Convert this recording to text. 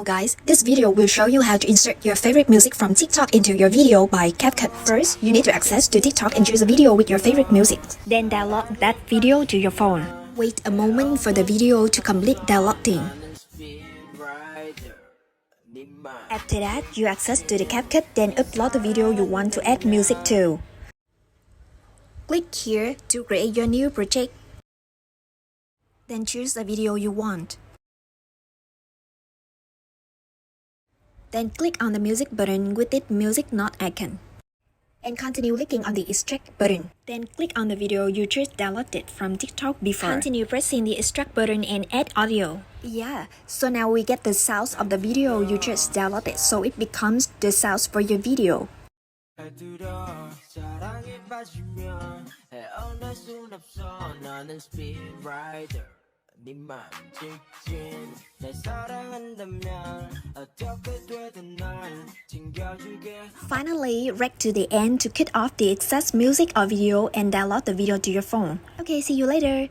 Hello guys, this video will show you how to insert your favorite music from TikTok into your video by Capcut. First, you need to access to TikTok and choose a video with your favorite music. Then download that video to your phone. Wait a moment for the video to complete downloading. After that, you access to the Capcut, then upload the video you want to add music to. Click here to create your new project. Then choose the video you want. Then click on the music button with its music note icon. And continue clicking on the extract button. Then click on the video you just downloaded from TikTok before. Continue pressing the extract button and add audio. Yeah, so now we get the sounds of the video you just downloaded, so it becomes the sounds for your video. Finally, drag to the end to cut off the excess music or video and download the video to your phone. Okay, see you later.